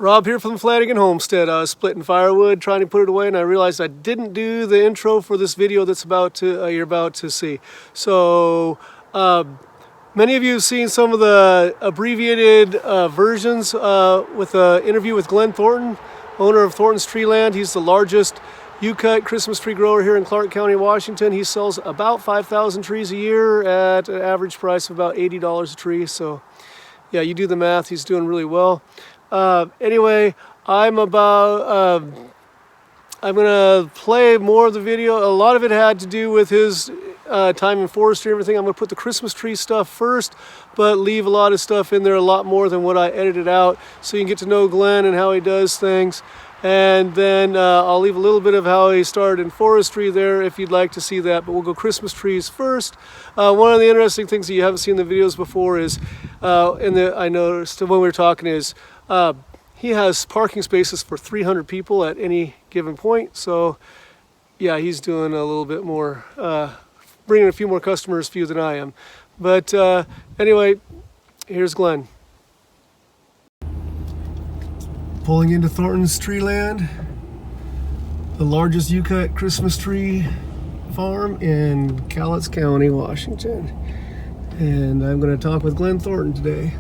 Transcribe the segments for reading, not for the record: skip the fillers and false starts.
Rob here from the Flanagan Homestead. I was splitting firewood, trying to put it away, and I realized I didn't do the intro for this video that's you're about to see. So many of you have seen some of the abbreviated versions with an interview with Glen Thornton, owner of Thornton's Treeland. He's the largest U-cut Christmas tree grower here in Clark County, Washington. He sells about 5,000 trees a year at an average price of about $80 a tree. So yeah, you do the math, he's doing really well. Anyway, I'm gonna play more of the video. A lot of it had to do with his time in forestry and everything. I'm gonna put the Christmas tree stuff first, but leave a lot of stuff in there, a lot more than what I edited out, so you can get to know Glen and how he does things. And then I'll leave a little bit of how he started in forestry there if you'd like to see that, but we'll go Christmas trees first. One of the interesting things that you haven't seen in the videos before is, I noticed when we were talking is, he has parking spaces for 300 people at any given point. So yeah, he's doing a little bit more, bringing a few more customers than I am. But anyway, here's Glen. Pulling into Thornton's Treeland, the largest U-cut Christmas tree farm in Cowlitz County, Washington. And I'm going to talk with Glen Thornton today.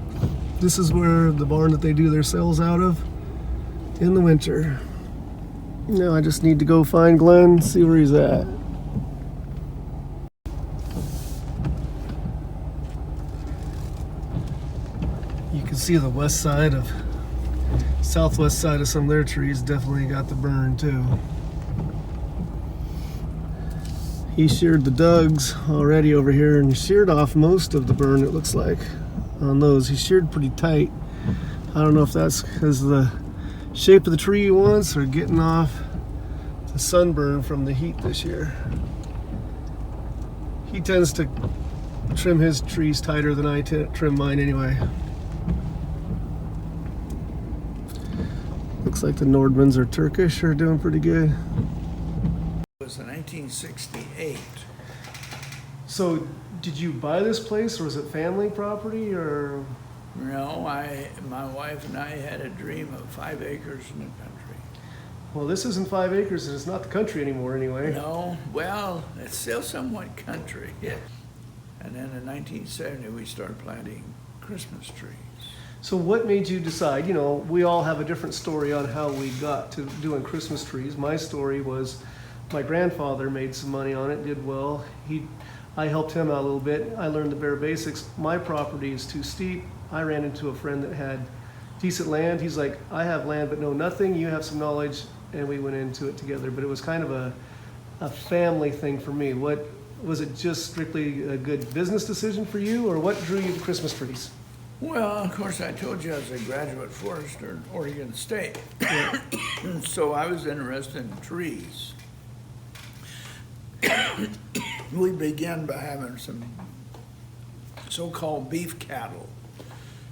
This is where the barn that they do their sales out of in the winter. Now I just need to go find Glen, see where he's at. You can see the southwest side of some of their trees definitely got the burn too. He sheared the Dougs already over here and sheared off most of the burn, it looks like, on those. He sheared pretty tight. I don't know if that's because of the shape of the tree he wants or getting off the sunburn from the heat this year. He tends to trim his trees tighter than I trim mine anyway. Looks like the Nordmans or Turkish are doing pretty good. It was in 1968. So did you buy this place or was it family property or? No, my wife and I had a dream of 5 acres in the country. Well, this isn't 5 acres and it's not the country anymore anyway. No, well, it's still somewhat country. Yeah. And then in 1970 we started planting Christmas trees. So what made you decide, we all have a different story on how we got to doing Christmas trees. My story was my grandfather made some money on it, did well. I helped him out a little bit. I learned the bare basics. My property is too steep. I ran into a friend that had decent land. He's like, I have land but know nothing. You have some knowledge, and we went into it together. But it was kind of a family thing for me. What was it, just strictly a good business decision for you, or what drew you to Christmas trees? Well, of course, I told you I was a graduate forester in Oregon State. So I was interested in trees. We began by having some so-called beef cattle.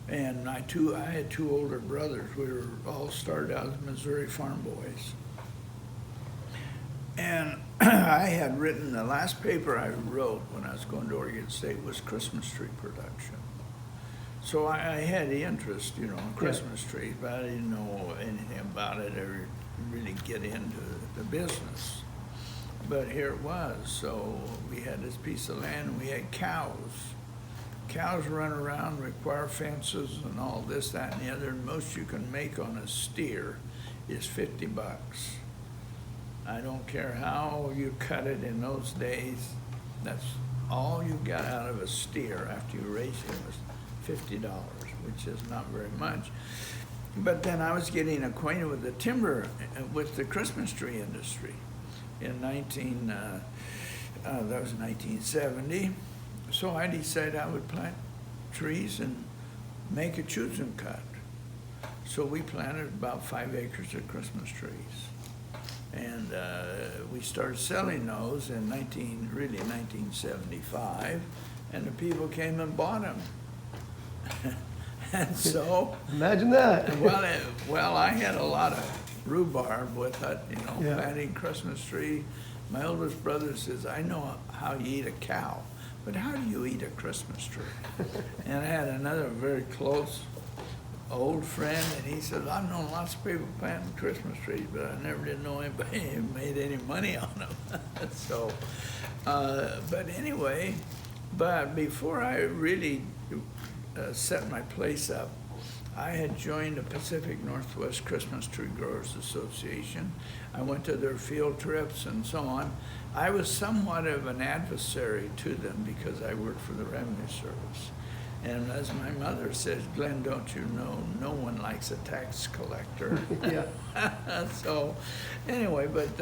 And I had 2 older brothers. We were all started out as Missouri farm boys. And I had written, the last paper I wrote when I was going to Oregon State was Christmas tree production. So I had the interest, in Christmas trees, but I didn't know anything about it or really get into the business. But here it was. So we had this piece of land and we had cows. Cows run around, require fences and all this, that, and the other. And most you can make on a steer is $50. I don't care how you cut it in those days. That's all you got out of a steer after you raise him was $50, which is not very much. But then I was getting acquainted with the timber, with the Christmas tree industry in 1970. So I decided I would plant trees and make a choosing cut. So we planted about 5 acres of Christmas trees. And we started selling those in 1975, and the people came and bought them. And so, imagine that. well, I had a lot of rhubarb with it, planting Christmas tree. My oldest brother says, I know how you eat a cow, but how do you eat a Christmas tree? And I had another very close old friend, and he says, I've known lots of people planting Christmas trees, but I never did know anybody who made any money on them. So, but anyway, but before I really set my place up, I had joined the Pacific Northwest Christmas Tree Growers Association. I went to their field trips and so on. I was somewhat of an adversary to them because I worked for the Revenue Service. And as my mother says, Glenn, don't you know, no one likes a tax collector. Yeah. So anyway, but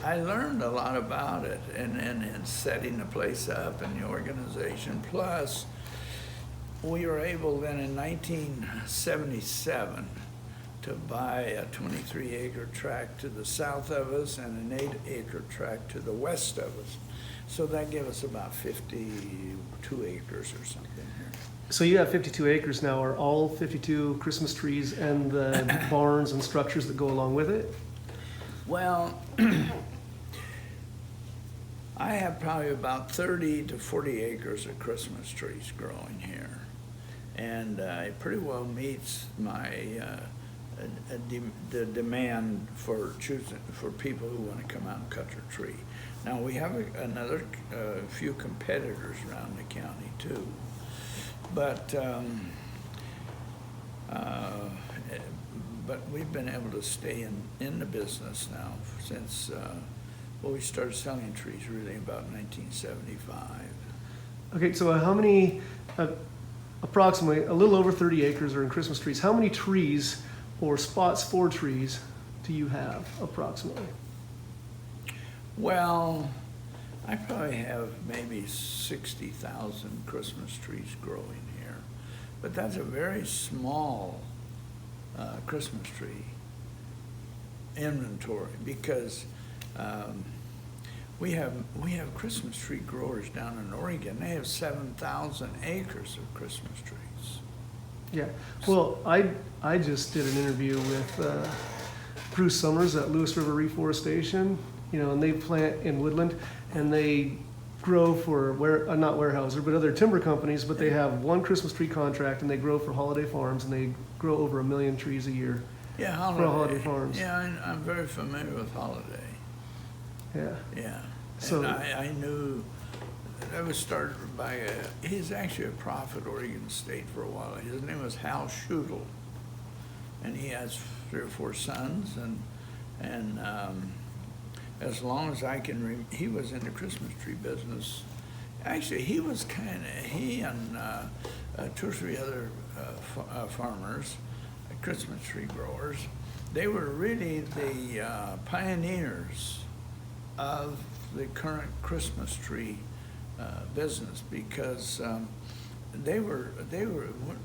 I learned a lot about it and setting the place up and the organization. Plus, we were able then in 1977 to buy a 23-acre tract to the south of us and an 8-acre tract to the west of us. So that gave us about 52 acres or something here. So you have 52 acres now. Are all 52 Christmas trees and the barns and structures that go along with it? Well, I have probably about 30 to 40 acres of Christmas trees growing here. And it pretty well meets my the demand for people who want to come out and cut their tree. Now we have another few competitors around the county too, but we've been able to stay in the business now since we started selling trees really about 1975. Okay, so how many? Approximately a little over 30 acres are in Christmas trees. How many trees or spots for trees do you have approximately? Well, I probably have maybe 60,000 Christmas trees growing here, but that's a very small Christmas tree inventory because we have Christmas tree growers down in Oregon. They have 7,000 acres of Christmas trees. Yeah. Well, I just did an interview with Bruce Summers at Lewis River Reforestation. You know, and they plant in Woodland, and they grow for not Weyerhaeuser, but other timber companies. But they have one Christmas tree contract, and they grow for Holiday Farms, and they grow over 1 million trees a year. Yeah, for Holiday Farms. Yeah, I'm very familiar with Holiday. Yeah. Yeah. So and I knew that was started by he's actually a prophet at Oregon State for a while. His name was Hal Schudel, and he has 3 or 4 sons, and as long as I can he was in the Christmas tree business. Actually, he and 2 or 3 other farmers, Christmas tree growers, they were really the pioneers of the current Christmas tree business because they were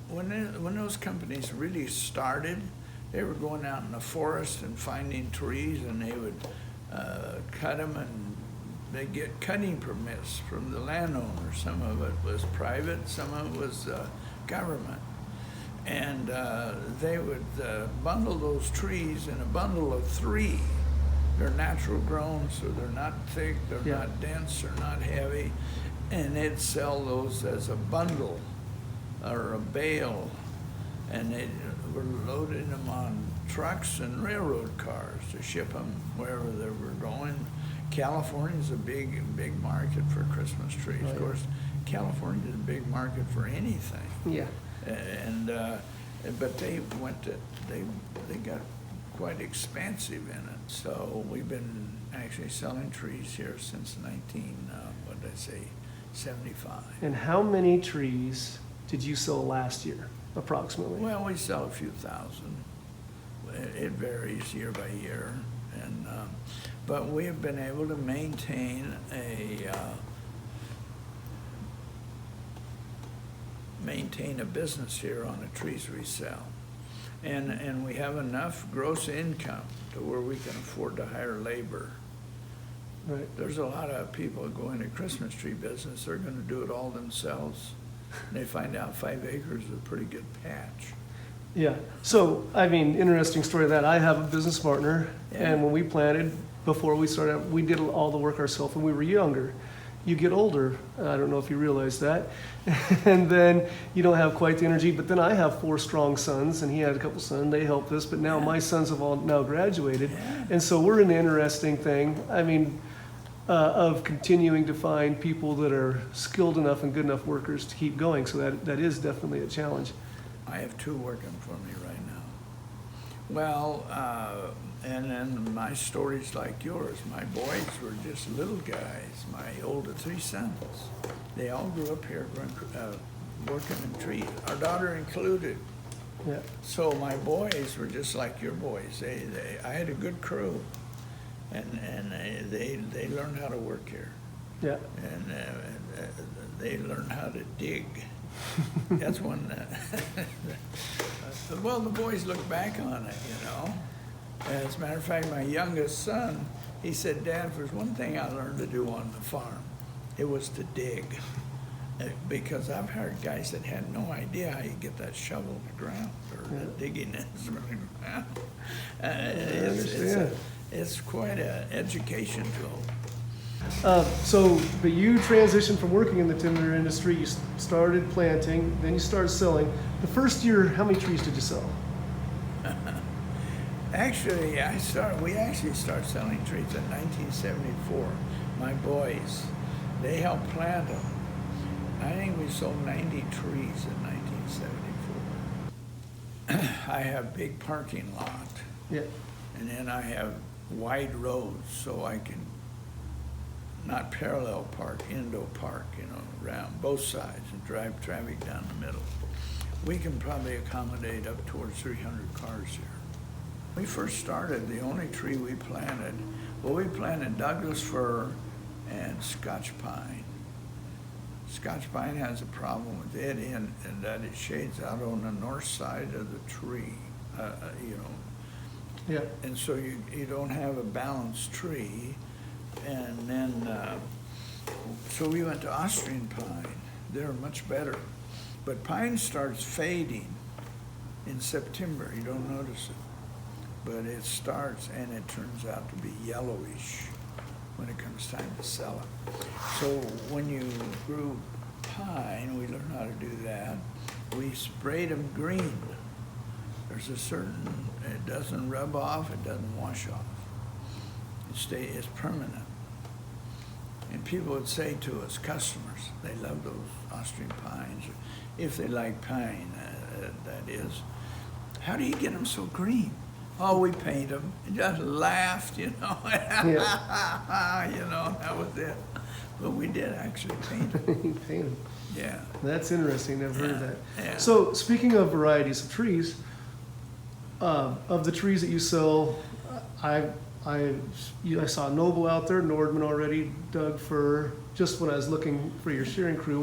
when those companies really started, they were going out in the forest and finding trees, and they would cut them, and they get cutting permits from the landowner. Some of it was private, some of it was government, and they would bundle those trees in a bundle of 3. They're natural grown, so they're not thick, they're not dense, they're not heavy, and they'd sell those as a bundle or a bale, and they were loading them on trucks and railroad cars to ship them wherever they were going. California's a big market for Christmas trees. Oh, yeah. Of course, California's a big market for anything. Yeah. And but they got quite expansive in it. So we've been actually selling trees here since 75. And how many trees did you sell last year, approximately? Well, we sell a few thousand. It varies year by year, and but we have been able to maintain a business here on the trees we sell. And we have enough gross income to where we can afford to hire labor. Right. There's a lot of people go into Christmas tree business, they're gonna do it all themselves. And they find out 5 acres is a pretty good patch. Yeah. So, I mean, interesting story of that. I have a business partner, Yeah. and when we planted, before we started, we did all the work ourselves when we were younger. you get older. I don't know if you realize that. And then you don't have quite the energy. But then I have 4 strong sons, and he had a couple sons. They helped us. But now my sons have all now graduated. Yeah. And so we're in an interesting thing. I mean, of continuing to find people that are skilled enough and good enough workers to keep going. So that is definitely a challenge. I have 2 working for me right now. Well, and then my story's like yours. My boys were just little guys, my older 3 sons. They all grew up here working in trees, our daughter included. Yeah. So my boys were just like your boys. I had a good crew, and they learned how to work here. Yeah. And they learned how to dig. That's one. Well, the boys look back on it, you know. As a matter of fact, my youngest son, he said, "Dad, if there's one thing I learned to do on the farm, it was to dig." Because I've heard guys that had no idea how you get that shovel in the ground or the digging instrument in the ground. It's quite an education tool. But you transitioned from working in the timber industry, you started planting, then you started selling. The first year, how many trees did you sell? Actually, we actually started selling trees in 1974. My boys, they helped plant them. I think we sold 90 trees in 1974. I have big parking lot. Yeah. And then I have wide roads so I can not parallel park, endo park, you know, around both sides and drive traffic down the middle. We can probably accommodate up towards 300 cars here. We first started, the only tree we planted, we planted Douglas fir and Scotch pine. Scotch pine has a problem with it in that it shades out on the north side of the tree, you know. Yeah. And so you don't have a balanced tree. And then, so we went to Austrian pine. They're much better. But pine starts fading in September. You don't notice it. But it starts and it turns out to be yellowish when it comes time to sell it. So when you grew pine, we learned how to do that. We sprayed them green. There's a certain, it doesn't rub off, it doesn't wash off. It's permanent. And people would say to us, customers, they love those Austrian pines, if they like pine, that is. How do you get them so green? Oh, we paint them. And just laughed, you know. Yeah. You know, that was it. But we did actually paint them. Paint them. Yeah. That's interesting. Never heard of that. Yeah. So speaking of varieties of trees, of the trees that you sell, I saw Noble out there, Nordman already, Doug fir. Just when I was looking for your shearing crew,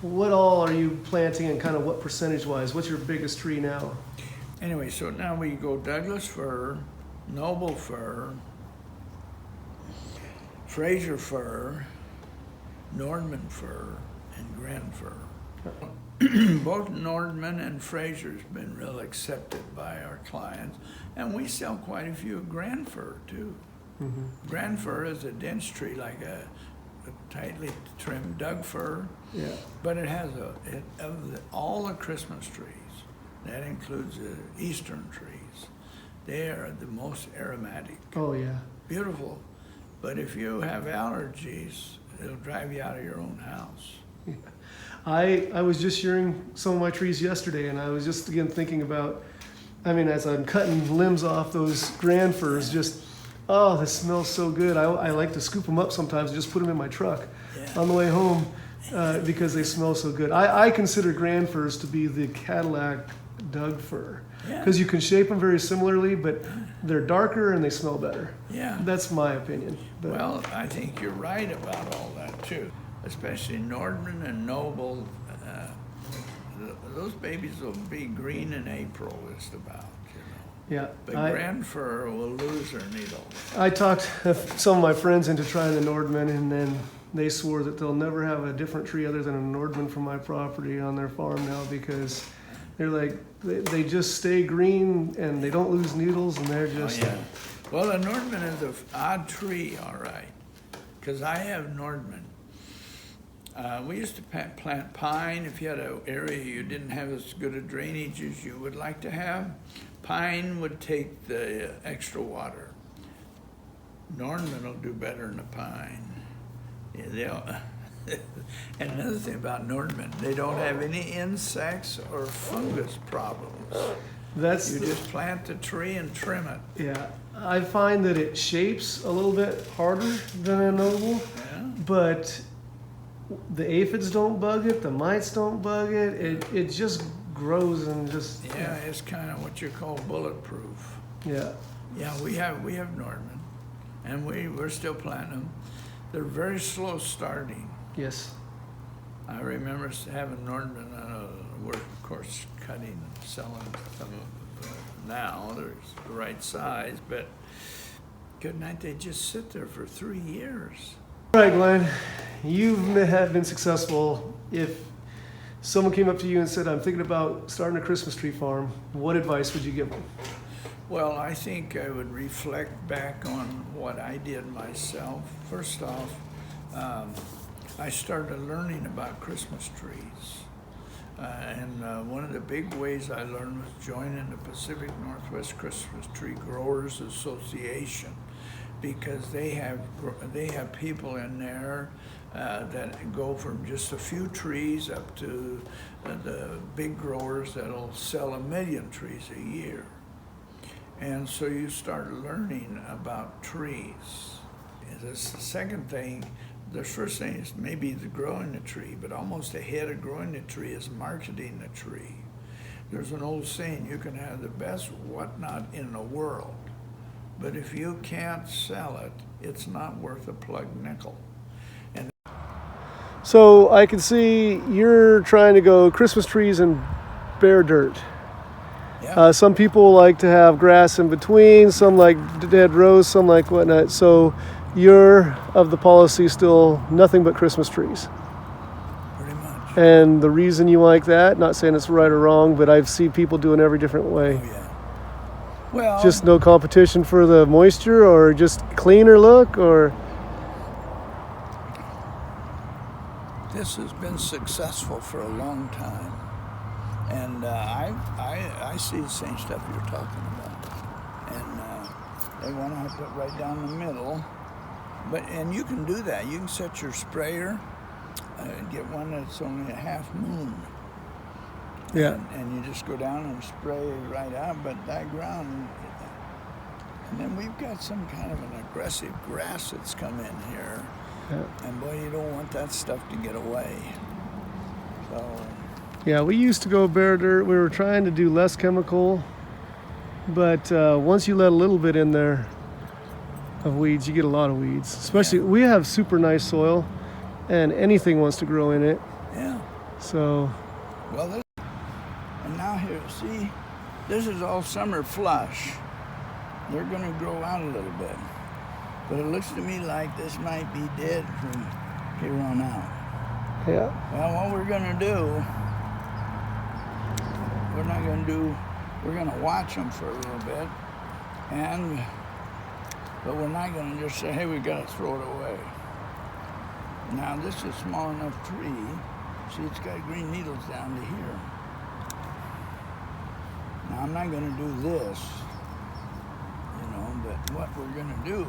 what all are you planting and kind of what percentage wise? What's your biggest tree now? Anyway, so now we go Douglas fir, Noble fir, Fraser fir, Nordman fir, and Glen fir. Both Nordman and Fraser's been real accepted by our clients, and we sell quite a few Glen fir too. Mm-hmm. Glen fir is a dense tree like a tightly trimmed Doug fir, Yeah. but it has all the Christmas trees. That includes the eastern trees. They are the most aromatic. Oh yeah. Beautiful, but if you have allergies, it'll drive you out of your own house. Yeah. I was just shearing some of my trees yesterday, and I was just again thinking about, I mean, as I'm cutting limbs off those grand firs, just, oh, this smells so good. I like to scoop them up sometimes and just put them in my truck on the way home because they smell so good. I consider grand firs to be the Cadillac Doug fir because you can shape them very similarly, but they're darker and they smell better. Yeah. That's my opinion. But, well, I think you're right about all that too. Especially Nordman and Noble, those babies will be green in April, just about, you know. Yeah. But Grand fir will lose their needle. I talked some of my friends into trying the Nordman, and then they swore that they'll never have a different tree other than a Nordman from my property on their farm now because they're like, they just stay green and they don't lose needles, and they're just... Oh, yeah. Well, a Nordman is an odd tree, all right, because I have Nordman. We used to plant pine. If you had an area you didn't have as good a drainage as you would like to have, pine would take the extra water. Norman will do better than a pine. Yeah, and another thing about Norman, they don't have any insects or fungus problems. You just plant the tree and trim it. Yeah, I find that it shapes a little bit harder than a noble, but the aphids don't bug it, the mites don't bug it. It just grows and just. Yeah, it's kind of what you call bulletproof. Yeah. Yeah, we have Norman, and we're still planting them. They're very slow starting. Yes. I remember having Norman. We're of course cutting and selling some of them now. They're the right size, but good night. They just sit there for 3 years. All right, Glenn, you have been successful. If someone came up to you and said, I'm thinking about starting a Christmas tree farm, what advice would you give them? Well, I think I would reflect back on what I did myself. First off, I started learning about Christmas trees. And one of the big ways I learned was joining the Pacific Northwest Christmas Tree Growers Association, because they have people in there that go from just a few trees up to the big growers that'll sell 1 million trees a year. And so you start learning about trees. And the second thing, the first thing is maybe the growing the tree, but almost ahead of growing the tree is marketing the tree. There's an old saying, you can have the best whatnot in the world, but if you can't sell it, it's not worth a plug nickel. So I can see you're trying to go Christmas trees and bare dirt. Yeah. Some people like to have grass in between, some like dead rose, some like whatnot. So you're of the policy still nothing but Christmas trees. Pretty much. And the reason you like that, not saying it's right or wrong, but I've seen people doing every different way. Oh, yeah. Well, Just no competition for the moisture, or just cleaner look, or? this has been successful for a long time. And I see the same stuff you're talking about. And they want to have it right down the middle. And you can do that. You can set your sprayer, get one that's only a half moon. Yeah. And you just go down and spray right out, but that ground. And then we've got some kind of an aggressive grass that's come in here. Yeah. And boy, you don't want that stuff to get away. So. Yeah, we used to go bare dirt. We were trying to do less chemical, but once you let a little bit in there of weeds, you get a lot of weeds. Especially, we have super nice soil, and anything wants to grow in it. Yeah. So. Well, and now here, see, this is all summer flush. They're going to grow out a little bit, but it looks to me like this might be dead from here on out. Yeah. Well, what we're going to do. We're going to watch them for a little bit, but we're not going to just say, hey, we got to throw it away. Now, this is a small enough tree. See, it's got green needles down to here. Now, I'm not going to do this, but what we're going to do,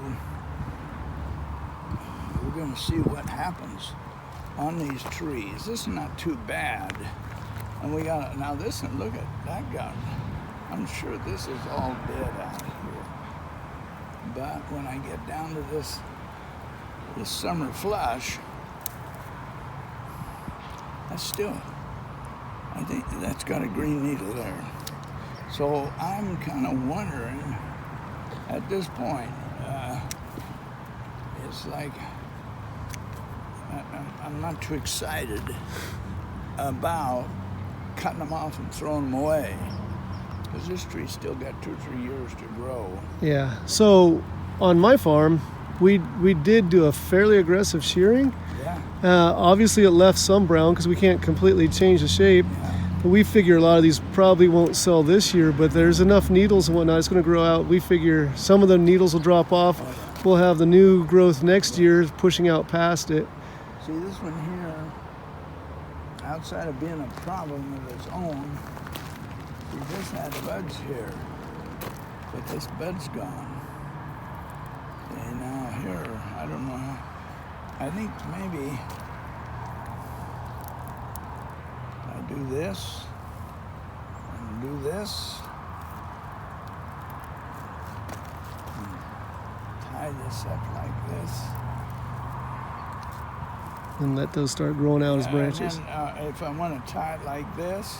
we're going to see what happens on these trees. This is not too bad. And we got now this, and look at that gun. I'm sure this is all dead out here. But when I get down to this summer flush, that's still, I think that's got a green needle there. So I'm kind of wondering, at this point, it's like, I'm not too excited about cutting them off and throwing them away, because this tree's still got 2 or 3 years to grow. Yeah. So on my farm, we did do a fairly aggressive shearing. Yeah. Obviously, it left some brown because we can't completely change the shape. Yeah. But we figure a lot of these probably won't sell this year, but there's enough needles and whatnot. It's going to grow out. We figure some of the needles will drop off. Oh, yeah. We'll have the new growth next year pushing out past it. See, this one here, outside of being a problem of its own, we just had buds here, but this bud's gone. And now here, I don't know, I think maybe I do this and do this. And tie this up like this. And let those start growing out as branches. And then, if I want to tie it like this,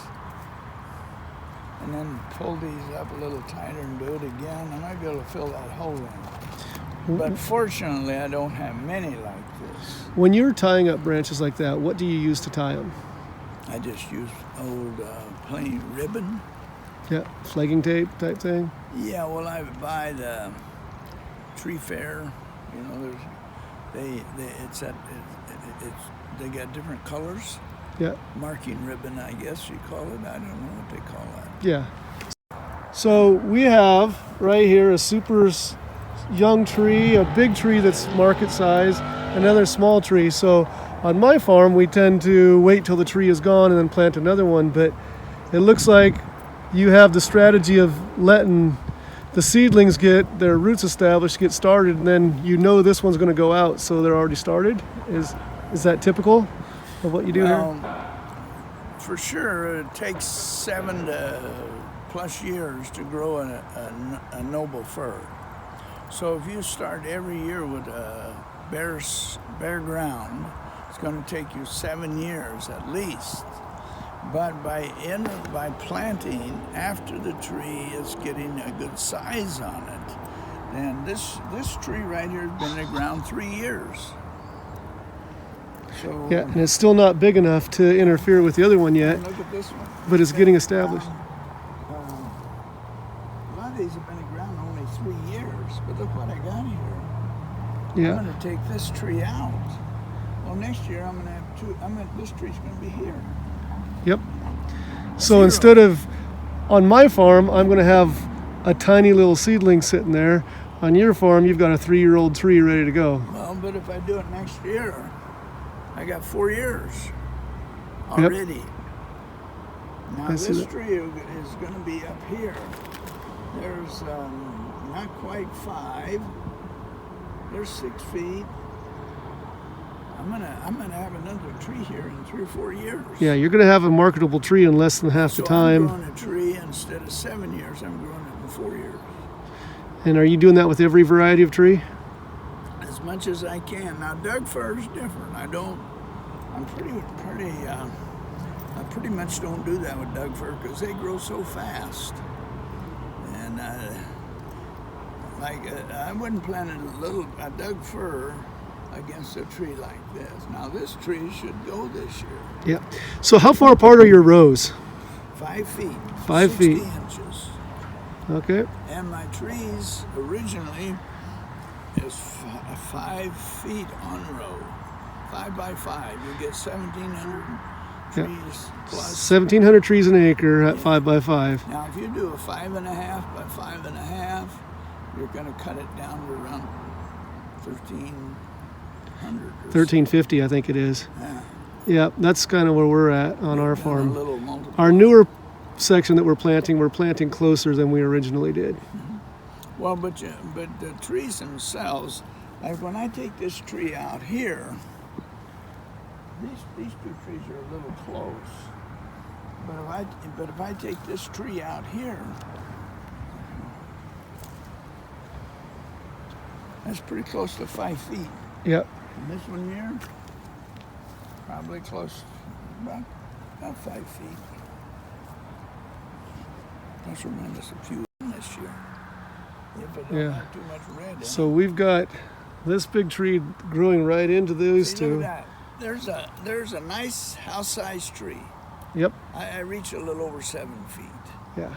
and then pull these up a little tighter and do it again, I might be able to fill that hole in. But fortunately, I don't have many like this. When you're tying up branches like that, what do you use to tie them? I just use old plain ribbon. Yeah, flagging tape type thing? Yeah, well, I buy the tree fair. You know, they got different colors. Yeah. Marking ribbon, I guess you call it. I don't know what they call that. Yeah. So we have right here a super young tree, a big tree that's market size, another small tree. So on my farm, we tend to wait till the tree is gone and then plant another one. But it looks like you have the strategy of letting the seedlings get their roots established, get started, and then you know this one's going to go out, so they're already started. Is that typical of what you do here? For sure, it takes 7 to plus years to grow a noble fir. So if you start every year with a bare ground, it's going to take you 7 years at least. But by planting after the tree is getting a good size on it, then this tree right here has been in the ground 3 years. So yeah, and it's still not big enough to interfere with the other one yet. Look at this one. But it's getting established. A lot of these have been in the ground only 3 years, but look what I got here. Yeah. I'm going to take this tree out. Well, next year I'm going to have two. This tree's going to be here. Yep. So instead of on my farm, I'm going to have a tiny little seedling sitting there. On your farm, you've got a 3-year-old tree ready to go. Well, but if I do it next year, I got 4 years already. Yep. Now this tree is going to be up here. There's not quite 5. There's 6 feet. I'm gonna have another tree here in 3 or 4 years. Yeah, you're going to have a marketable tree in less than half the time. I'm growing a tree instead of 7 years. I'm growing it in 4 years. And are you doing that with every variety of tree? As much as I can. Now, Doug fir is different. I pretty much don't do that with Doug fir because they grow so fast. And I wouldn't plant a Doug fir against a tree like this. Now, this tree should go this year. Yeah. So how far apart are your rows? 5 feet. 5 feet. 60 inches. Okay. And my trees originally is 5 feet on row. 5 by 5. You get 1,700 trees plus. 1,700 trees an acre at 5 by 5. Now, if you do a 5.5 by 5.5, you're going to cut it down to around 1,300. 1,350, I think it is. Yeah, that's kind of where we're at on our farm. Our Our newer section that we're planting closer than we originally did. Mm-hmm. Well, but the trees themselves, like when I take this tree out here, these 2 trees are a little close. But if I take this tree out here, that's pretty close to 5 feet. Yep. And this one here, probably close, about 5 feet. Plus or minus a few this year. If it don't have too much red in So we've got this big tree growing right into those See, two. look at that. There's a nice house-sized tree. Yep. I reach a little over 7 feet. Yeah.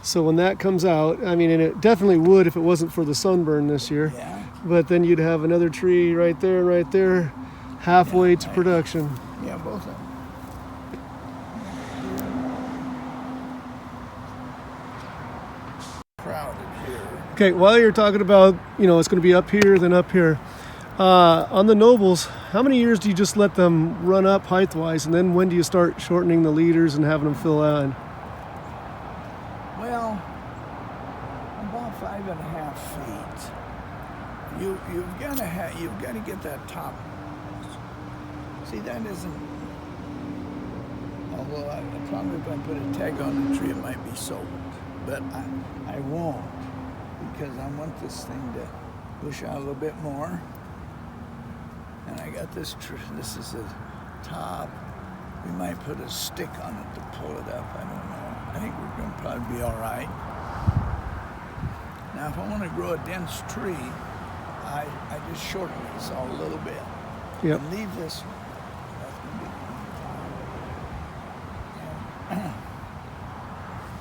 So when that comes out, I mean, and it definitely would if it wasn't for the sunburn this year. Yeah. But then you'd have another tree right there, halfway to production. Yeah, both of them. Crowded here. Okay, while you're talking about, it's going to be up here, then up here, On the nobles, how many years do you just let them run up height-wise, and then when do you start shortening the leaders and having them fill on? Well, about 5.5 feet. You've got to get that top. See, that isn't. Although I probably if I put a tag on the tree, it might be sold, but I won't because I want this thing to push out a little bit more. And I got this tree. This is the top. We might put a stick on it to pull it up. I don't know. I think we're going to probably be all right. Now, if I want to grow a dense tree, I just shorten this all a little bit. Yep. And leave this. That's going to be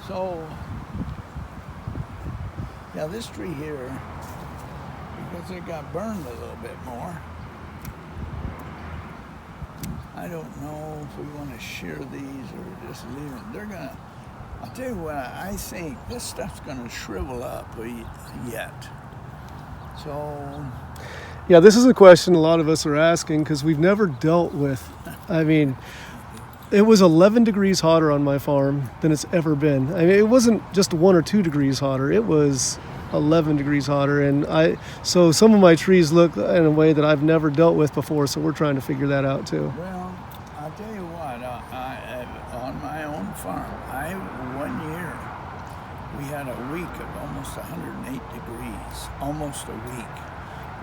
so, now this tree here, because it got burned a little bit more, I don't know if we want to shear these or just leave them. They're gonna, I'll tell you what, I think this stuff's gonna shrivel up yet. So. Yeah, this is a question a lot of us are asking because we've never dealt with. I mean, it was 11 degrees hotter on my farm than it's ever been. I mean, it wasn't just 1 or 2 degrees hotter. It was 11 degrees hotter, and so some of my trees look in a way that I've never dealt with before. So we're trying to figure that out too. Well, I'll tell you what. On my own farm, one year we had a week of almost 108 degrees, almost a week.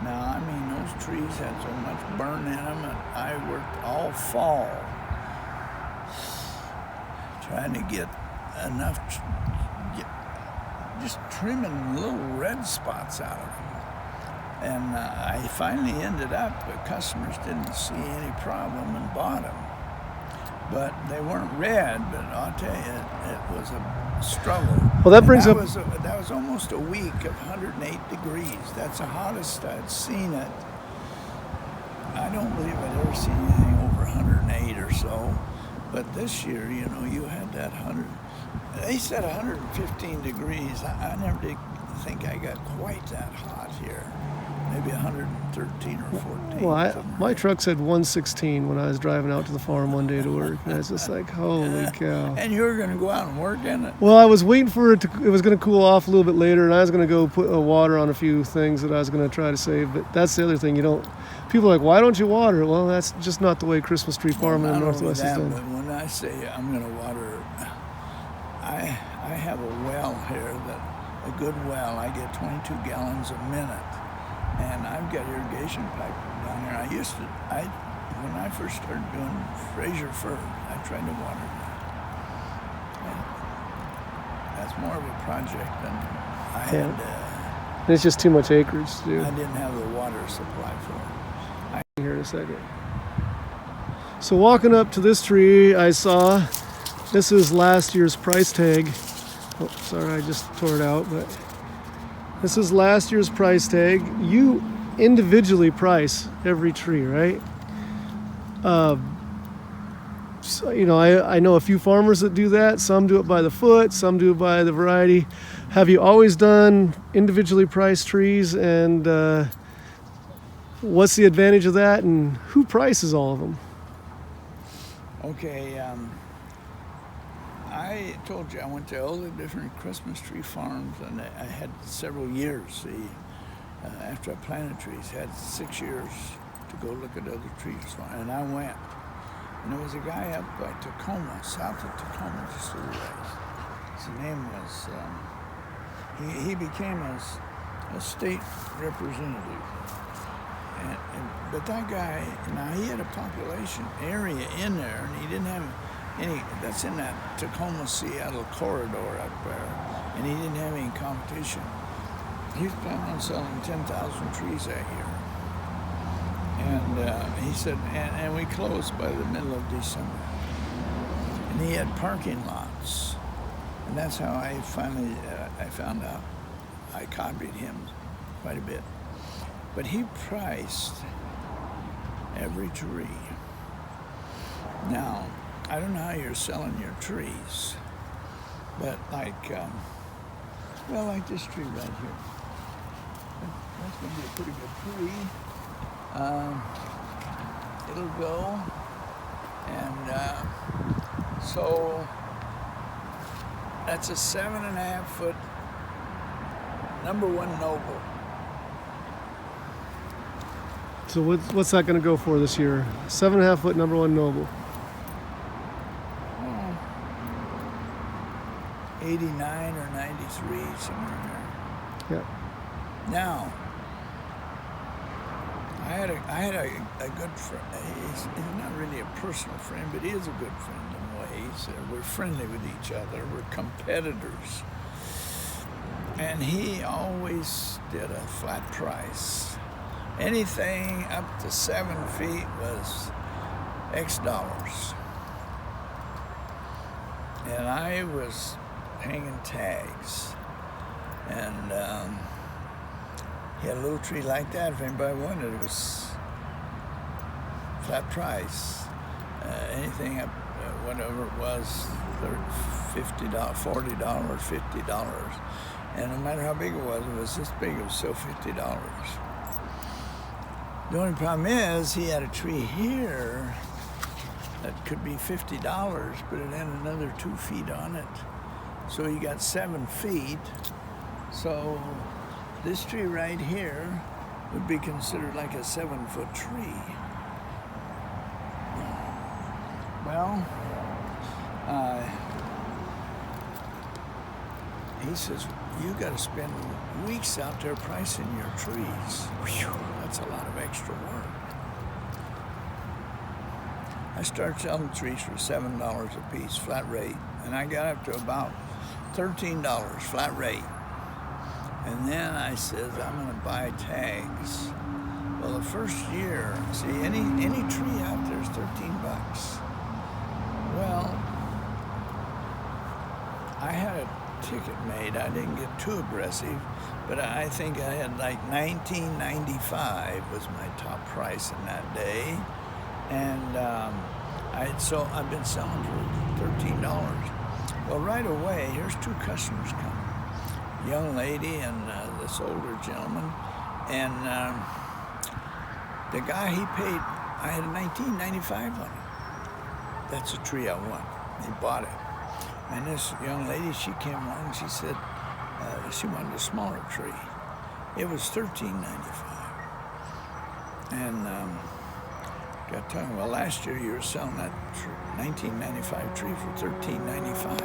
Now, I mean, those trees had so much burn in them, and I worked all fall trying to get enough, just trimming little red spots out of them. And I finally ended up, the customers didn't see any problem and bought them. But they weren't red, but I'll tell you, it was a struggle. Well, that brings up. That was almost a week of 108 degrees. That's the hottest I'd seen it. I don't believe I'd ever seen anything over 108 or so. But this year, you know, you had that 100. They said 115 degrees. I never did think I got quite that hot here. Maybe 113 or 14. Well, my truck said 116 when I was driving out to the farm one day to work. And I was just like, holy cow. And you were going to go out and work in it? Well, I was waiting for it was going to cool off a little bit later, and I was going to go put water on a few things that I was going to try to save. But that's the other thing. People are like, why don't you water? Well, that's just not the way Christmas tree farming in the Northwest is done. But when I say I'm going to water, I have a well here, a good well. I get 22 gallons a minute. And I've got irrigation pipe down here. When I first started doing Fraser fir, I tried to water that. And that's more of a project than I had. It's just too much acreage to do. I didn't have the water supply for it. Here in a second. So walking up to this tree, I saw this is last year's price tag. Oh, sorry, I just tore it out, but. This is last year's price tag. You individually price every tree, right? So, I know a few farmers that do that. Some do it by the foot, some do it by the variety. Have you always done individually priced trees, and what's the advantage of that, and who prices all of them? Okay, I told you I went to all the different Christmas tree farms, and I had several years. After I planted trees, had 6 years to go look at other trees, and I went. And there was a guy up by Tacoma, south of Tacoma, just a little ways. His name was. He became a state representative. But that guy, now he had a population area in there, and he didn't have that's in that Tacoma-Seattle corridor up there, and he didn't have any competition. He was planning on selling 10,000 trees that year. And he said, and we closed by the middle of December. And he had parking lots. And that's how I finally, I found out. I copied him quite a bit. But he priced every tree. Now, I don't know how you're selling your trees, but like this tree right here. That's going to be a pretty good tree. it'll go. And so that's a 7.5 foot #1 Noble. So what's that going to go for this year? 7.5 foot #1 Noble. 89 or 93, somewhere in there. Yeah. Now, I had a good friend. He's not really a personal friend, but he is a good friend in ways. We're friendly with each other. We're competitors. And he always did a flat price. Anything up to 7 feet was X dollars. And I was hanging tags. And he had a little tree like that. If anybody wanted it, was flat price. Anything up, whatever it was, $50, $40, $50. And no matter how big it was this big, it was still $50. The only problem is he had a tree here that could be $50, but it had another 2 feet on it. So you got 7 feet. So this tree right here would be considered like a 7-foot tree. Well, he says, you got to spend weeks out there pricing your trees. Whew, that's a lot of extra work. I started selling trees for $7 a piece, flat rate, and I got up to about $13 flat rate. And then I said, I'm going to buy tags. Well, the first year, see, any tree out there is $13. Well, I had a ticket made. I didn't get too aggressive, but I think I had like $19.95 was my top price in that day. And I've been selling for $13. Well, right away, here's 2 customers coming. Young lady and this older gentleman. And the guy, he paid, I had a $19.95 on it. That's a tree I want. He bought it. And this young lady, she came along and she said she wanted a smaller tree. It was $13.95. And got talking, well, last year you were selling that $19.95 tree for $13.95.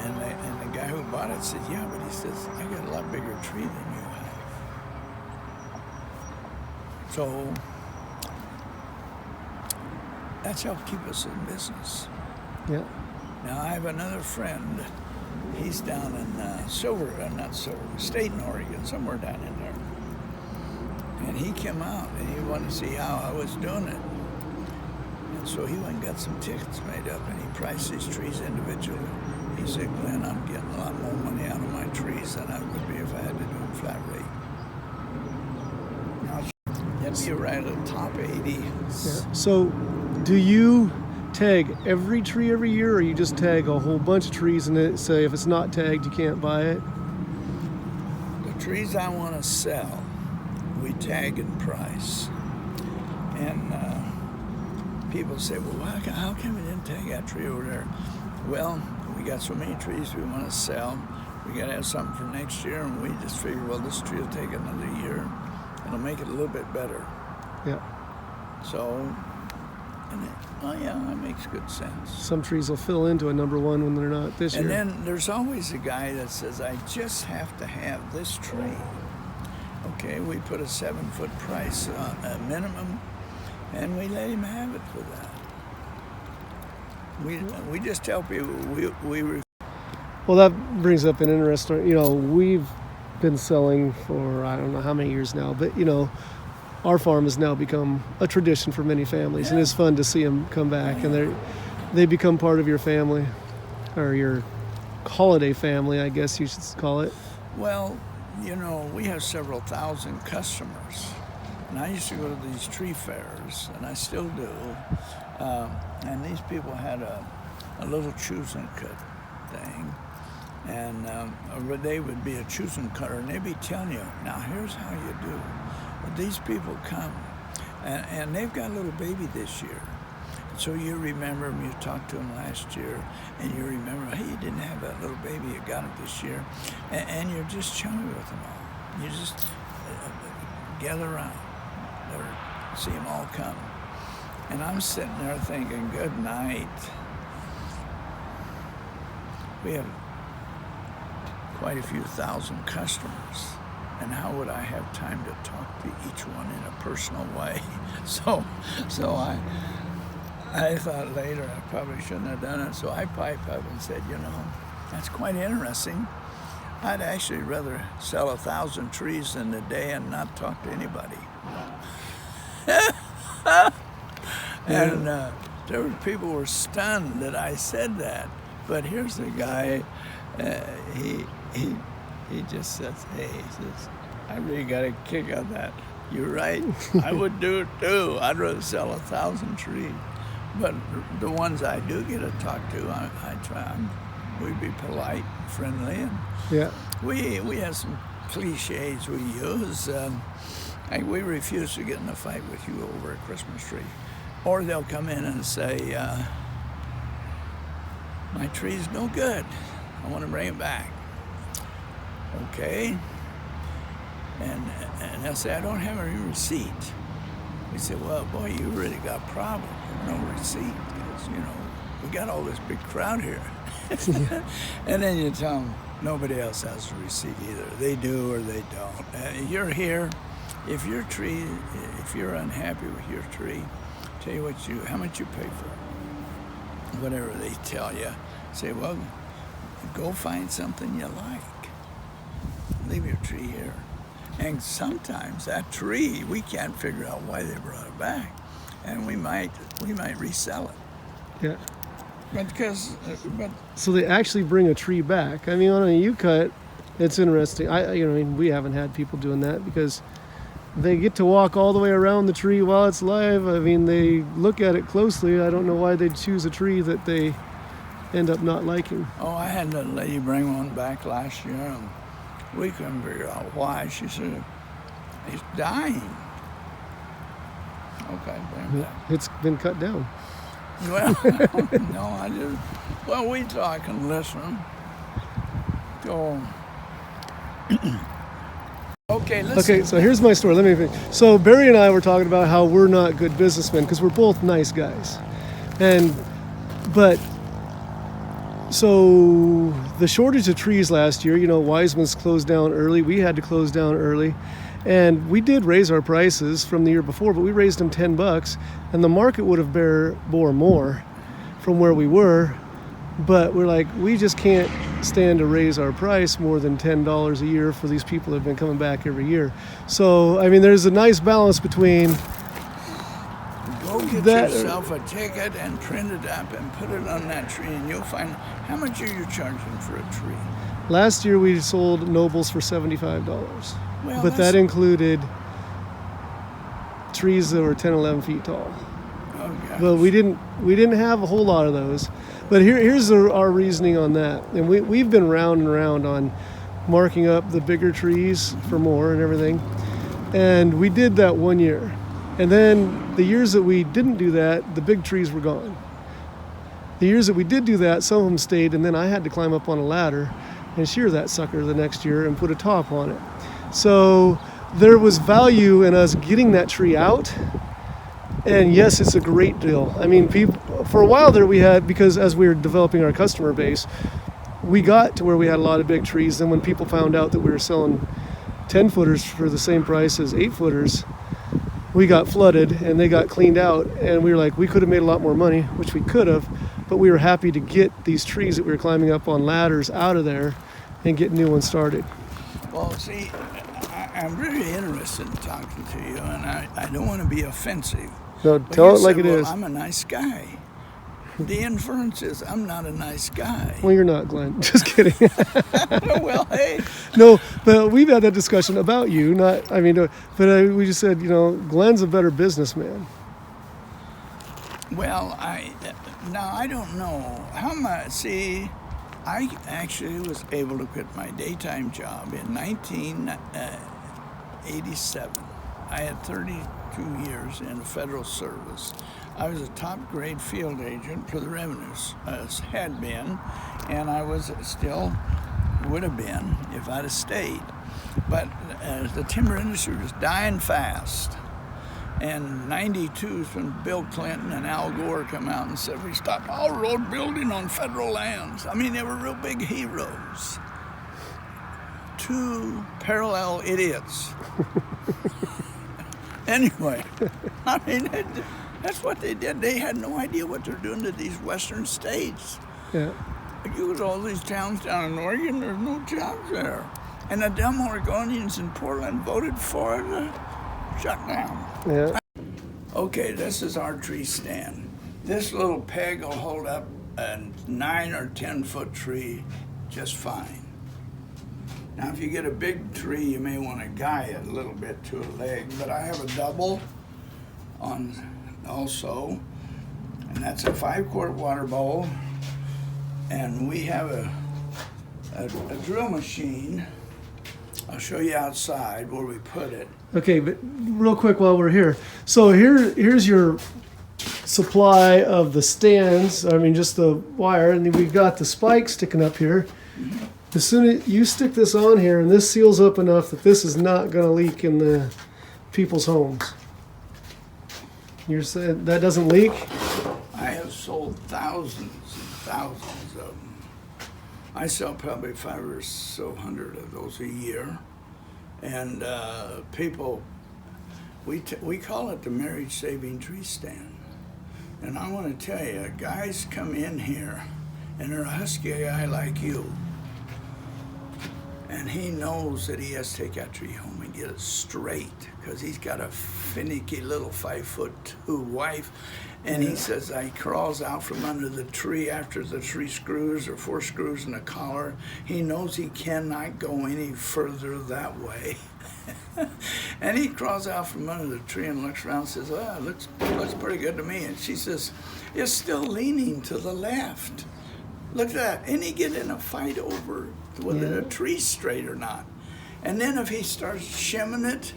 And the guy who bought it said, yeah, but he says, I got a lot bigger tree than you have. So that's helped keep us in business. Yeah. Now, I have another friend. He's down in Staten, Oregon, somewhere down in there. And he came out and he wanted to see how I was doing it. And so he went and got some tickets made up and he priced these trees individually. He said, Glenn, I'm getting a lot more money out of my trees than I would be if I had to do them flat rate. Now, that'd be right at the top 80. Yeah. So do you tag every tree every year, or you just tag a whole bunch of trees and then say if it's not tagged, you can't buy it? The trees I want to sell, we tag and price. And people say, well, how come we didn't tag that tree over there? Well, we got so many trees we want to sell. We got to have something for next year, and we just figure, well, this tree will take another year. It'll make it a little bit better. Yeah. So, that makes good sense. Some trees will fill into a #1 when they're not this year. And then there's always a guy that says, I just have to have this tree. Okay, we put a 7-foot price on a minimum, and we let him have it for that. We just tell people Well, that brings up an interesting, we've been selling for I don't know how many years now, but our farm has now become a tradition for many families, and it's fun to see them come back, and they become part of your family, or your holiday family, I guess you should call it. Well, we have several thousand customers, and I used to go to these tree fairs, and I still do, and these people had a little choose and cut thing, and they would be a choose and cutter, and they'd be telling you, now here's how you do. these people come, and they've got a little baby this year. So you remember them, you talked to them last year, and you remember, hey, you didn't have that little baby, you got it this year. And you're just chummy with them all. You just gather around, see them all come. And I'm sitting there thinking, good night. We have quite a few thousand customers. And how would I have time to talk to each one in a personal way? So I thought later I probably shouldn't have done it. So I piped up and said, that's quite interesting. I'd actually rather sell 1,000 trees in a day and not talk to anybody. And there were people who were stunned that I said that. But here's the guy, he just says, hey, he says, I really got a kick out of that. You're right, I would do it too. I'd rather sell 1,000 trees. But the ones I do get to talk to, I try. We'd be polite, friendly, and Yeah. we have some cliches we use. We refuse to get in a fight with you over a Christmas tree. Or they'll come in and say, my tree's no good. I want to bring it back. Okay. And they'll say, I don't have any receipt. We say, well, boy, you really got a problem. No receipt. Because, we got all this big crowd here. And then you tell them, nobody else has a receipt either. They do or they don't. You're here. If you're unhappy with your tree, tell you how much you pay for it. Whatever they tell you. Say, well, go find something you like. Leave your tree here. And sometimes that tree, we can't figure out why they brought it back. And we might resell it. Yeah. But So they actually bring a tree back. I mean, on a U-cut, it's interesting. We haven't had people doing that because they get to walk all the way around the tree while it's live. I mean, they look at it closely. I don't know why they'd choose a tree that they end up not liking. Oh, I had a lady bring one back last year, and we couldn't figure out why. She said, it's dying. Okay, bring it back. It's been cut down. Well, no, well, we talk and listen. So, okay, listen. Okay, so here's my story. Let me finish. So Barry and I were talking about how we're not good businessmen because we're both nice guys. So the shortage of trees last year, Wiseman's closed down early. We had to close down early. And we did raise our prices from the year before, but we raised them $10, and the market would have bore more from where we were. But we're like, we just can't stand to raise our price more than $10 a year for these people that have been coming back every year. So, I mean, there's a nice balance between go get yourself a ticket and print it up and put it on that tree, and you'll find how much are you charging for a tree. Last year we sold nobles for $75. Well, but that included trees that were 10, 11 feet tall. Oh, gosh. But we didn't have a whole lot of those. But here's our reasoning on that. And we've been round and round on marking up the bigger trees for more and everything. And we did that one year. And then the years that we didn't do that, the big trees were gone. The years that we did do that, some of them stayed, and then I had to climb up on a ladder and shear that sucker the next year and put a top on it. So there was value in us getting that tree out. And yes, it's a great deal. I mean, for a while there because as we were developing our customer base, we got to where we had a lot of big trees. And when people found out that we were selling 10-footers for the same price as 8-footers, we got flooded and they got cleaned out. And we were like, we could have made a lot more money, which we could have, but we were happy to get these trees that we were climbing up on ladders out of there and get new ones started. Well, see, I'm really interested in talking to you, and I don't want to be offensive. No, But tell you it like said, it well, is. I'm a nice guy. The inference is I'm not a nice guy. Well, you're not, Glenn. Just kidding. Well, hey. No, but we've had that discussion about you. We just said, Glenn's a better businessman. Well, I don't know how much. See, I actually was able to quit my daytime job in 1987. I had 32 years in the federal service. I was a top grade field agent for the revenues, had been, and I was still would have been if I'd have stayed. But the timber industry was dying fast. And 92 is when Bill Clinton and Al Gore come out and said, we stopped all road building on federal lands. I mean, they were real big heroes. Two parallel idiots. Anyway, I mean, that's what they did. They had no idea what they're doing to these western states. Yeah. You go to all these towns down in Oregon, there's no jobs there. And the dumb Oregonians in Portland voted for the shutdown. Yeah. Okay, this is our tree stand. This little peg will hold up a 9 or 10 foot tree just fine. Now, if you get a big tree, you may want to guy it a little bit to a leg, but I have a double on also, and that's a 5-quart water bowl, and we have a drill machine. I'll show you outside where we put it. Okay, but real quick while we're here. So here's your supply of the stands. I mean, just the wire, and then we've got the spikes sticking up here. Mm-hmm. As soon as you stick this on here, and this seals up enough that this is not going to leak in the people's homes. You're saying that doesn't leak? I have sold thousands and thousands of them. I sell probably 500 or so of those a year. And people, we call it the marriage saving tree stand. And I want to tell you, guys come in here and they're a husky guy like you. And he knows that he has to take that tree home and get it straight because he's got a finicky little 5'2" wife. And he says he crawls out from under the tree after the 3 screws or 4 screws in the collar. He knows he cannot go any further that way. And he crawls out from under the tree and looks around and says, oh, it looks pretty good to me. And she says, it's still leaning to the left. Look at that. And he get in a fight over whether the tree's straight or not. And then if he starts shimming it,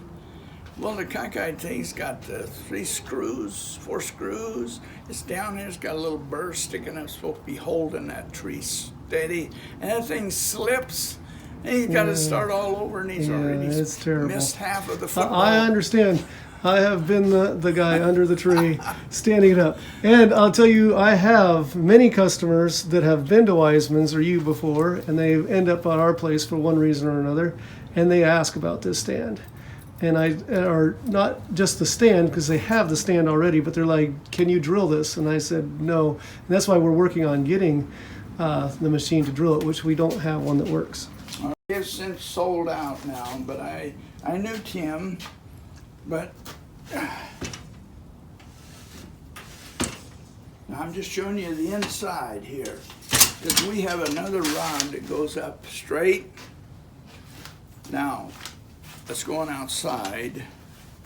well, the cockeyed thing's got 3 screws, 4 screws. It's down here. It's got a little burr sticking up. It's supposed to be holding that tree steady. And that thing slips. And he's got to start all over, and he's already missed half of the football. I understand. I have been the guy under the tree, standing it up. And I'll tell you, I have many customers that have been to Wiseman's or you before, and they end up at our place for one reason or another, and they ask about this stand. And or not just the stand, because they have the stand already, but they're like, can you drill this? And I said, no. And that's why we're working on getting the machine to drill it, which we don't have one that works. It's since sold out now, but I knew Tim, but now I'm just showing you the inside here, because we have another rod that goes up straight. Now, let's go on outside,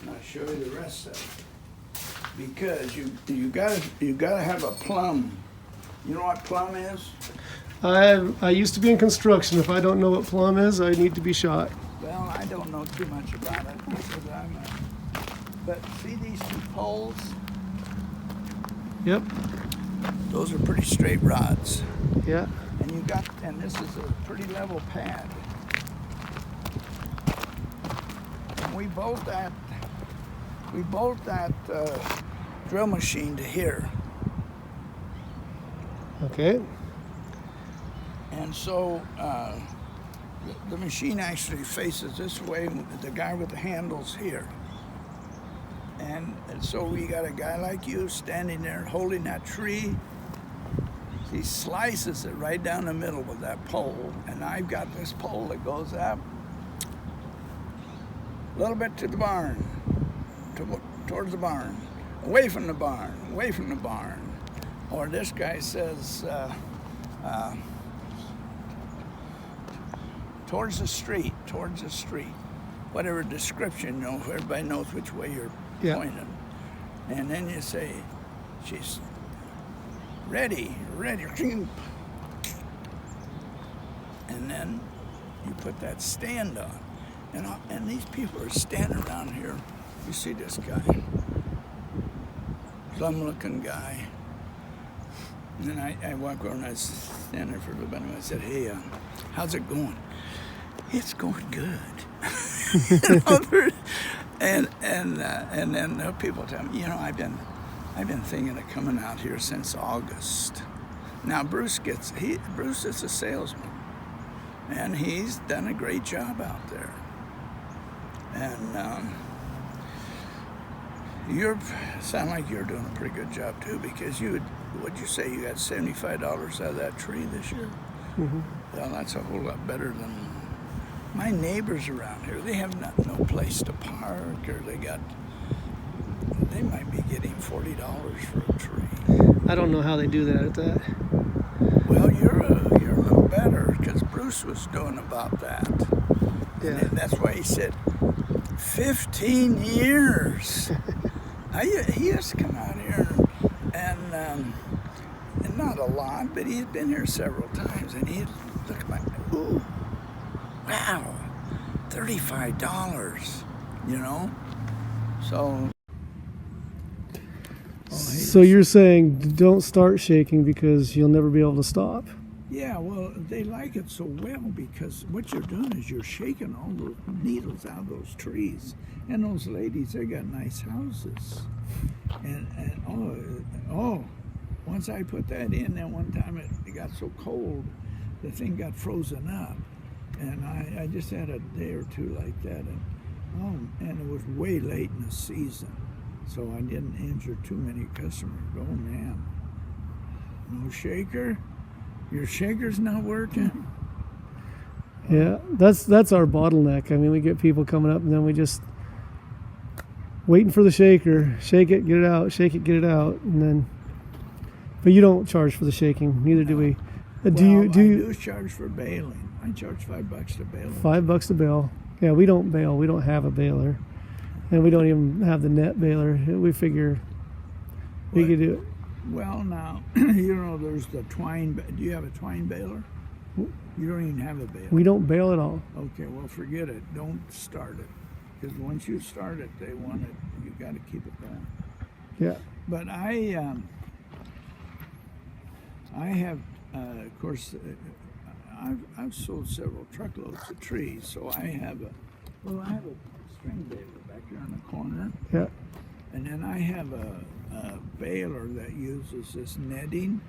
and I'll show you the rest of it. Because you gotta have a plumb. You know what plumb is? I used to be in construction. If I don't know what plumb is, I need to be shot. Well, I don't know too much about it because but see these 2 poles? Yep. Those are pretty straight rods. Yeah. And this is a pretty level pad. And we bolt that drill machine to here. Okay. And so the machine actually faces this way, the guy with the handles here. And so we got a guy like you standing there holding that tree. He slices it right down the middle with that pole. And I've got this pole that goes up a little bit to the barn, towards the barn, away from the barn, away from the barn. Or this guy says, towards the street, whatever description, you know, everybody knows which way you're pointing. And then you say, she's ready. And then you put that stand on. And these people are standing around here You see this guy, plum-looking guy. And then I walk over and I was standing there for a little bit and I said, hey, how's it going? It's going good. and then people tell me, I've been thinking of coming out here since August. Now Bruce is a salesman, and he's done a great job out there. And you sound like you're doing a pretty good job too, because what'd you say, you got $75 out of that tree this year? Mm-hmm. Well, that's a whole lot better than my neighbors around here. They have no place to park, or they might be getting $40 for a tree. I don't know how they do that at that. Well, you're a little better, because Bruce was doing about that. Yeah. And that's why he said 15 years. He used to come out here and not a lot, but he's been here several times, and he'd look at ooh, wow, $35, So. So you're saying don't start shaking because you'll never be able to stop? Yeah, well, they like it so well because what you're doing is you're shaking all those needles out of those trees. And those ladies, they got nice houses. And once I put that in, then one time it got so cold, the thing got frozen up. And I just had a day or two like that. And it was way late in the season. So I didn't injure too many customers. Oh, man. No shaker? Your shaker's not working? Yeah, that's our bottleneck. I mean, we get people coming up and then we just waiting for the shaker. Shake it, get it out. Shake it, get it out. And then, but you don't charge for the shaking. Neither do we. Do you? I do charge for baling. I charge $5 to bale. $5 to bale. Yeah, we don't bale. We don't have a baler. And we don't even have the net baler. We figure we could do it. Well, now, there's the twine. Do you have a twine baler? You don't even have a baler. We don't bale at all. Okay, well, forget it. Don't start it. Because once you start it, they want it. You got to keep it going. Yeah. But I have, of course, I've sold several truckloads of trees. So I have a string baler back here in the corner. Yeah. And then I have a baler that uses this netting.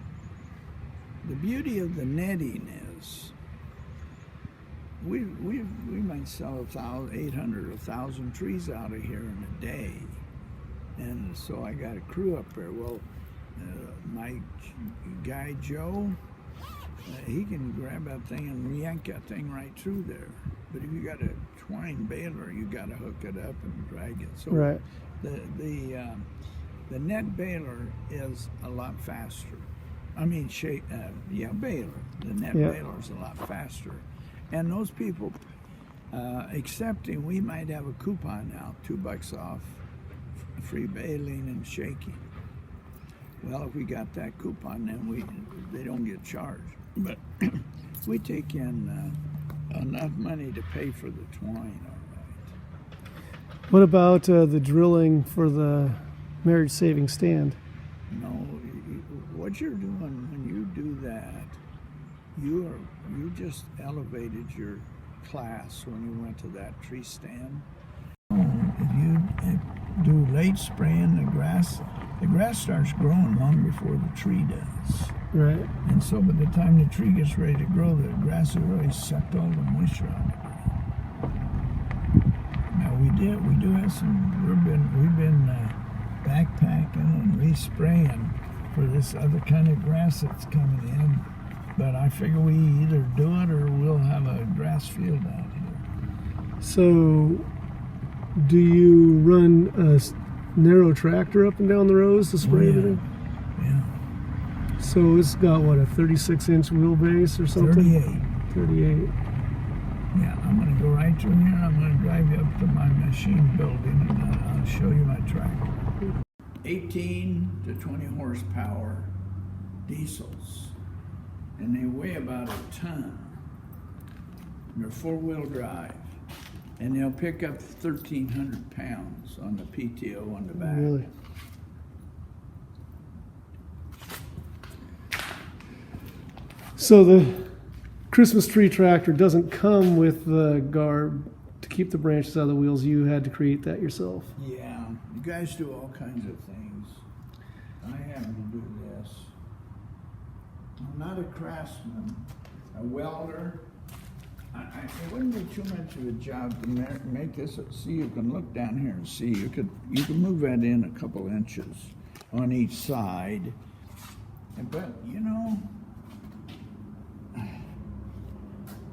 The beauty of the netting is we might sell 800 or 1,000 trees out of here in a day. And so I got a crew up there. Well, my guy Joe, he can grab that thing and yank that thing right through there. But if you got a twine baler, you got to hook it up and drag it. So right. The net baler is a lot faster. I mean, baler. The net baler is a lot faster. And those people accepting, we might have a coupon now, $2 off free baling and shaking. Well, if we got that coupon, then they don't get charged. But we take in enough money to pay for the twine, all right. What about the drilling for the marriage saving stand? No, what you're doing when you do that, you just elevated your class when you went to that tree stand. If you do late spraying, the grass starts growing long before the tree does. Right. And so by the time the tree gets ready to grow, the grass has already sucked all the moisture out of the ground. Now we do have we've been backpacking and respraying for this other kind of grass that's coming in. But I figure we either do it or we'll have a grass field out here. So, do you run a narrow tractor up and down the rows to spray everything? Yeah. So it's got what, a 36-inch wheelbase or something? 38. Yeah, I'm going to go right through here. I'm going to drive you up to my machine building and I'll show you my tractor. 18 to 20 horsepower diesels. And they weigh about a ton. They're 4-wheel drive. And they'll pick up 1,300 pounds on the PTO on the back. Really? So the Christmas tree tractor doesn't come with the guard to keep the branches out of the wheels. You had to create that yourself. Yeah, you guys do all kinds of things. I happen to do this. I'm not a craftsman, a welder. It wouldn't be too much of a job to make this. See, you can look down here and see. You can move that in a couple inches on each side. But you know,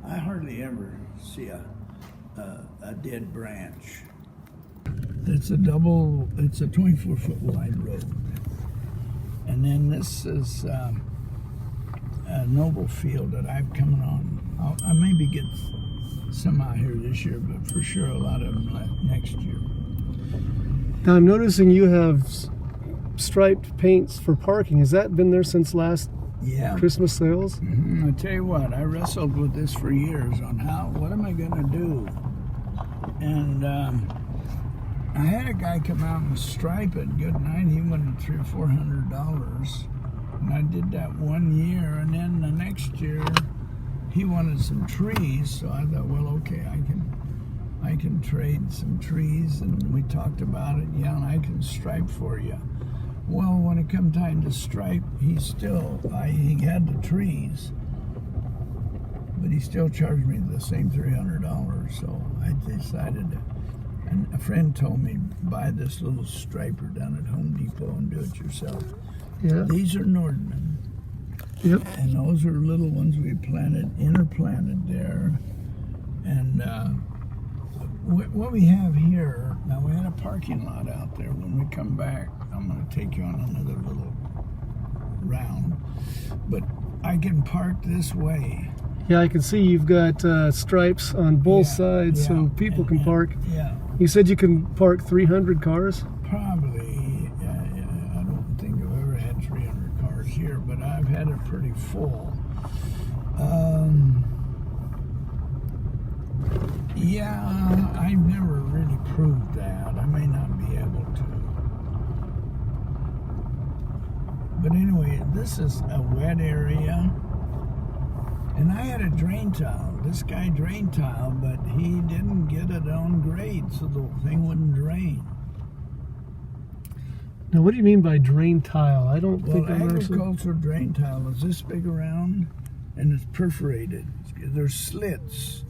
I hardly ever see a dead branch. It's a 24-foot wide road. And then this is a noble field that I've come on. I maybe get some out here this year, but for sure a lot of them next year. Now I'm noticing you have striped paints for parking. Has that been there since last Christmas sales? I tell you what, I wrestled with this for years on what am I going to do? And I had a guy come out and stripe it. Good night. He wanted $300 or $400, and I did that 1 year. And then the next year, he wanted some trees. So I thought, well, okay, I can trade some trees, and we talked about it. Yeah, and I can stripe for you. Well, when it come time to stripe, he had the trees, but he still charged me the same $300. So I decided to. And a friend told me, buy this little striper down at Home Depot and do it yourself. Yeah. These are Nordman. Yep. And those are little ones we interplanted there. And what we have here, now we had a parking lot out there. When we come back, I'm going to take you on another little round. But I can park this way. Yeah, I can see you've got stripes on both sides, so people can park. Yeah. You said you can park 300 cars? Probably. I don't think I've ever had 300 cars here, but I've had it pretty full. Yeah, I've never really proved that. I may not be able to. But anyway, this is a wet area. And I had a drain tile. This guy drain tile, but he didn't get it on grade, so the thing wouldn't drain. Now, what do you mean by drain tile? I don't think I've ever seen. Agricultural drain tile is this big around, and it's perforated. There's slits,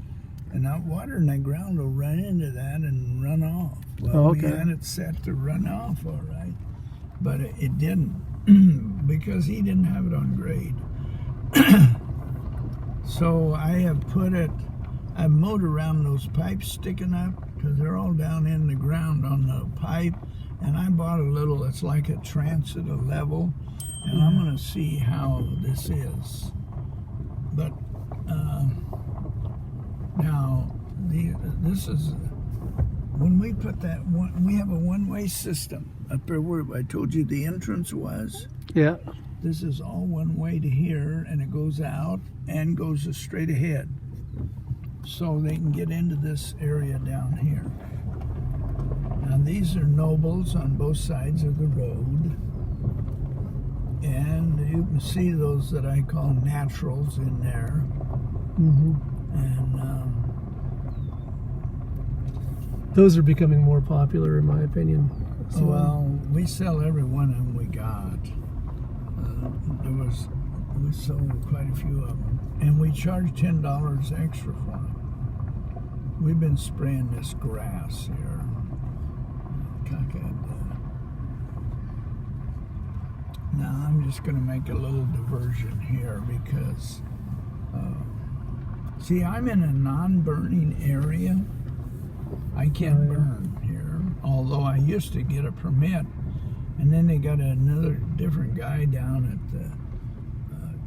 and that water in the ground will run into that and run off. Well, we had it set to run off, all right, but it didn't because he didn't have it on grade. So I have I've mowed around those pipes sticking up because they're all down in the ground on the pipe. And I bought a little, it's like a transit, a level. And I'm going to see how this is. But now, this is, when we put that we have a one-way system up there where I told you the entrance was. Yeah. This is all one way to here, and it goes out and goes straight ahead. So they can get into this area down here. Now these are nobles on both sides of the road. And you can see those that I call naturals in there. Mm-hmm. And those are becoming more popular, in my opinion. So, well, we sell every one of them we got. We sold quite a few of them, and we charge $10 extra for them. We've been spraying this grass here. Now I'm just going to make a little diversion here because, see, I'm in a non-burning area. I can't burn here, although I used to get a permit. And then they got another different guy down at the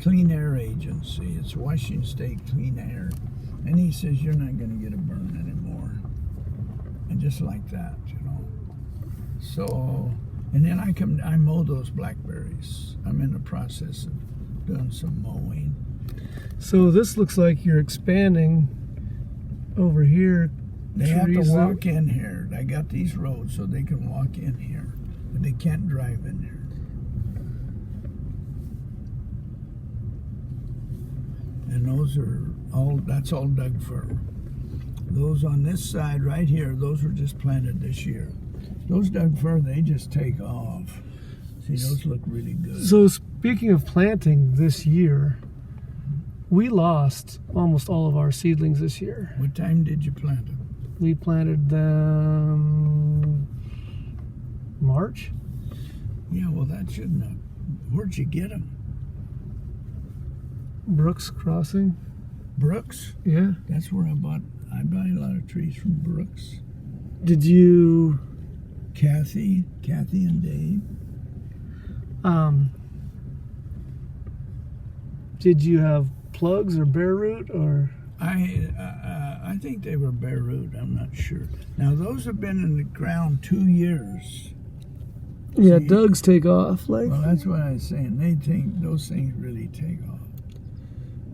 Clean Air Agency. It's Washington State Clean Air. And he says, you're not going to get a burn anymore. And just like that, you know. So, and then I mow those blackberries. I'm in the process of doing some mowing. So this looks like you're expanding over here They have to trees that- walk in here. I got these roads so they can walk in here, but they can't drive in here. And those are that's all Doug fir. Those on this side right here, those were just planted this year. Those Doug fir, they just take off. See, those look really good. So speaking of planting this year, we lost almost all of our seedlings this year. What time did you plant them? We planted them March. Yeah, well, that shouldn't have. Where'd you get them? Brooks Crossing. Brooks? Yeah. That's where I buy a lot of trees from Brooks. Did you Kathy and Dave. did you have plugs or bare root or? I think they were bare root. I'm not sure. Now those have been in the ground 2 years. Yeah, See? Doug's take off like. Well, that's what I was saying. They think those things really take off.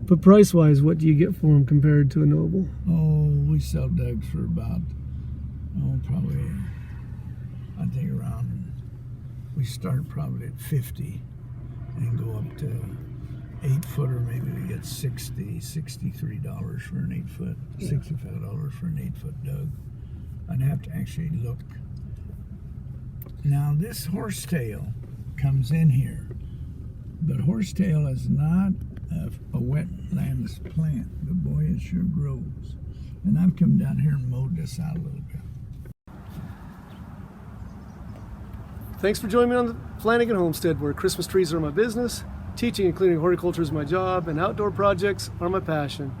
But price-wise, what do you get for them compared to a Noble? Oh, we sell Doug's for about probably I think around. We start probably at 50 and go up to 8-footer. Maybe we get $63 for an 8-foot, $65 for an 8-foot Doug. I'd have to actually look. Now this horsetail comes in here, but horsetail is not a wetlands plant, but boy, it sure grows. And I've come down here and mowed this out a little bit. Thanks for joining me on the Flanagan Homestead, where Christmas trees are my business, teaching and cleaning horticulture is my job, and outdoor projects are my passion.